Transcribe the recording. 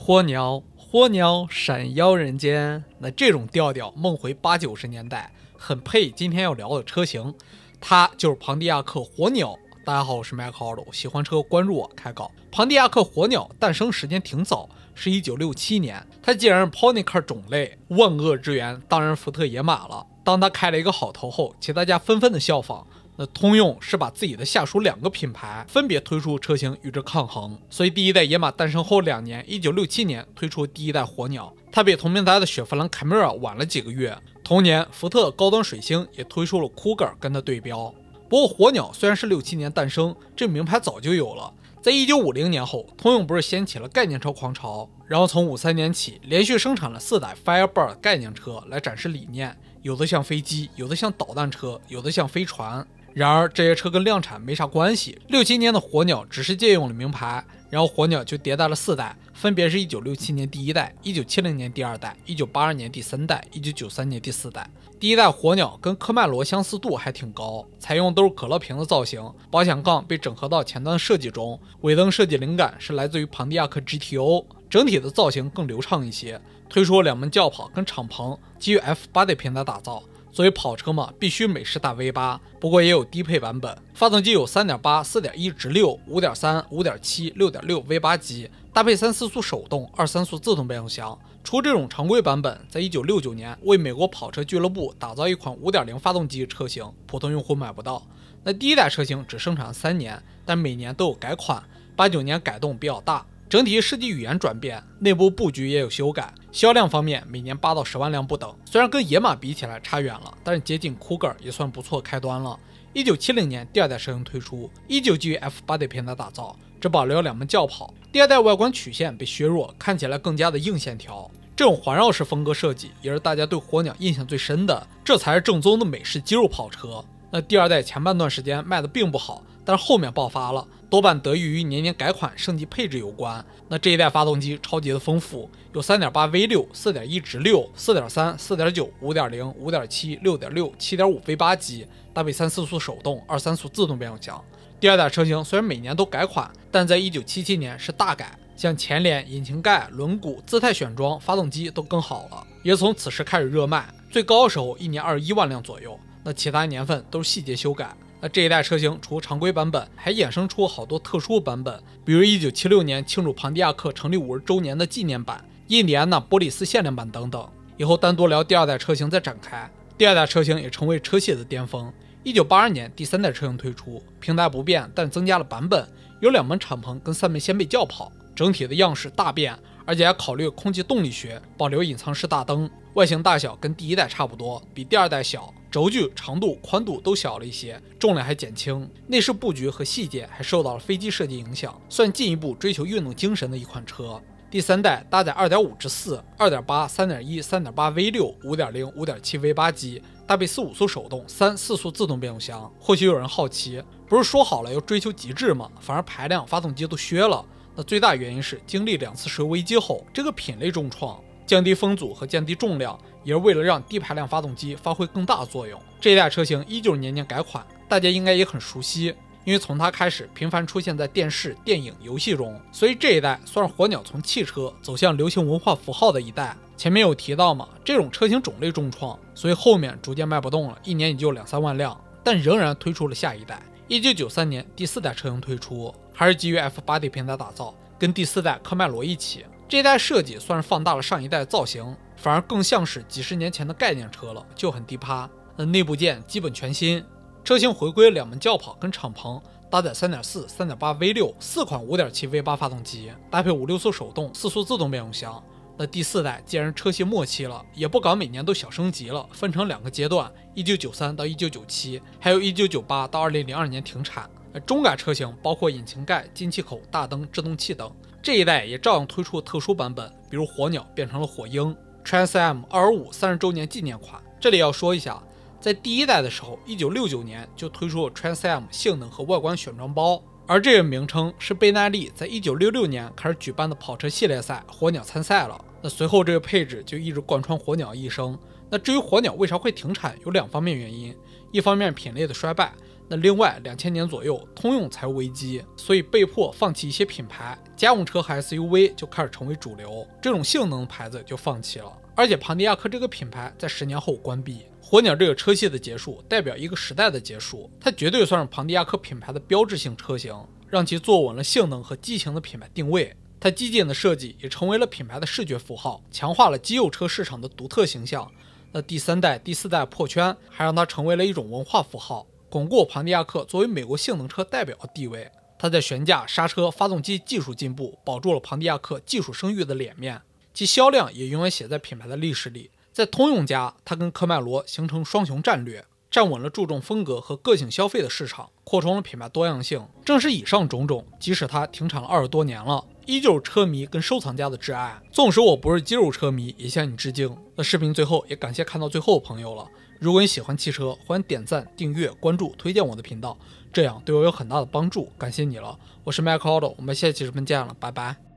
火鸟，火鸟闪耀人间。那这种调调梦回80、90年代，很配今天要聊的车型，它就是庞蒂亚克火鸟。大家好，我是麦克奥鲁，喜欢车关注我开稿。庞蒂亚克火鸟诞生时间挺早，是1967年。它既然是 Pony Car 种类，万恶之源当然福特野马了。当它开了一个好头后，其他家纷纷的效仿。那通用是把自己的下属2个品牌分别推出车型与之抗衡，所以第一代野马诞生后2年，1967年推出第一代火鸟，它比同名代的雪佛兰凯美瑞晚了几个月。同年，福特高端水星也推出了 Cougar 跟它对标。不过火鸟虽然是67年诞生，这名牌早就有了。在1950年后，通用不是掀起了概念车狂潮，然后从53年起连续生产了4代 Firebird 概念车来展示理念，有的像飞机，有的像导弹车，有的像飞船。然而这些车跟量产没啥关系，67年的火鸟只是借用了名牌，然后火鸟就迭代了4代，分别是1967年第1代、1970年第2代、1982年第3代、1993年第4代。第一代火鸟跟科迈罗相似度还挺高，采用都是可乐瓶的造型，保险杠被整合到前端设计中，尾灯设计灵感是来自于庞蒂亚克 GTO， 整体的造型更流畅一些。推出了2门轿跑跟敞篷，基于 F8 平台打造。作为跑车嘛，必须美式大 V8， 不过也有低配版本。发动机有 3.8、4.1直6、5.3、5.7、6.6 V8 机，搭配3-4速手动、2-3速自动变速箱。除这种常规版本，在1969年为美国跑车俱乐部打造一款 5.0 发动机车型，普通用户买不到。那第一代车型只生产3年，但每年都有改款，89年改动比较大。整体设计语言转变，内部布局也有修改。销量方面，每年8到10万辆不等，虽然跟野马比起来差远了，但是接近 Cougar 也算不错开端了。1970年第2代车型推出，依旧基于 F8 平台打造，只保留了2门轿跑。第2代外观曲线被削弱，看起来更加的硬线条。这种环绕式风格设计也是大家对火鸟印象最深的，这才是正宗的美式肌肉跑车。那第2代前半段时间卖的并不好，但是后面爆发了，多半得益于年年改款升级配置有关。那这一代发动机超级的丰富，有 3.8 V6、4.1直6、4.3、4.9、5.0、5.7、6.6、7.5 V8 机，搭配3-4速手动、2-3速自动变速箱。第2代车型虽然每年都改款，但在1977年是大改，像前脸、引擎盖、轮毂、姿态选装、发动机都更好了，也从此时开始热卖，最高的时候1年21万辆左右。那其他年份都是细节修改。那这一代车型除常规版本，还衍生出好多特殊版本，比如1976年庆祝庞蒂亚克成立50周年的纪念版、印第安纳波利斯限量版等等。以后单独聊第2代车型再展开。第2代车型也成为车系的巅峰。1982年第3代车型推出，平台不变，但增加了版本，有2门敞篷跟3门掀背轿跑，整体的样式大变，而且还考虑空气动力学，保留隐藏式大灯。外形大小跟第1代差不多，比第2代小，轴距、长度、宽度都小了一些，重量还减轻。内饰布局和细节还受到了飞机设计影响，算进一步追求运动精神的一款车。第3代搭载 2.5 直4、2.8、3.1、3.8 V6、5.0、5.7 V8 机，搭配4-5速手动、3-4速自动变速箱。或许有人好奇，不是说好了要追求极致吗？反而排量、发动机都削了。那最大原因是经历2次石油危机后，这个品类重创，降低风阻和降低重量，也是为了让低排量发动机发挥更大作用。这一代车型依旧是年年改款，大家应该也很熟悉，因为从它开始频繁出现在电视、电影、游戏中，所以这一代算是火鸟从汽车走向流行文化符号的一代。前面有提到嘛，这种车型种类重创，所以后面逐渐卖不动了，一年也就2-3万辆，但仍然推出了下一代。1993年第4代车型推出，还是基于 F8 平台打造，跟第4代科迈罗一起。这一代设计算是放大了上一代的造型，反而更像是几十年前的概念车了，就很低趴。内部件基本全新，车型回归2门轿跑跟敞篷，搭载 3.4、3.8 V6 4款 5.7 V8 发动机，搭配5-6速手动、4速自动变速箱。那第4代既然车系末期了，也不搞每年都小升级了，分成2个阶段，1993到1997，还有1998到2002年停产。中改车型包括引擎盖、进气口、大灯、制动器等。这一代也照样推出特殊版本，比如火鸟变成了火鹰。Trans Am 225 30周年纪念款。这里要说一下，在第1代的时候，1969年就推出了 Trans Am 性能和外观选装包，而这个名称是贝耐利在1966年开始举办的跑车系列赛火鸟参赛了。那随后这个配置就一直贯穿火鸟一生。那至于火鸟为啥会停产，有2方面原因，一方面品类的衰败，那另外2000年左右，通用财务危机，所以被迫放弃一些品牌，家用车和 SUV 就开始成为主流，这种性能牌子就放弃了。而且庞迪亚克这个品牌在10年后关闭。火鸟这个车系的结束，代表一个时代的结束，它绝对算是庞迪亚克品牌的标志性车型，让其坐稳了性能和激情的品牌定位。它激进的设计也成为了品牌的视觉符号，强化了肌肉车市场的独特形象。那第3代、第4代破圈，还让它成为了一种文化符号，巩固庞迪亚克作为美国性能车代表的地位。它在悬架、刹车、发动机技术进步，保住了庞迪亚克技术声誉的脸面，其销量也永远写在品牌的历史里。在通用家，它跟科迈罗形成双雄战略，站稳了注重风格和个性消费的市场，扩充了品牌多样性。正是以上种种，即使它停产了20多年了，依旧是车迷跟收藏家的挚爱。纵使我不是肌肉车迷，也向你致敬。那视频最后也感谢看到最后的朋友了。如果你喜欢汽车，欢迎点赞、订阅、关注、推荐我的频道，这样对我有很大的帮助，感谢你了。我是 Mac Auto，我们下期视频见了，拜拜。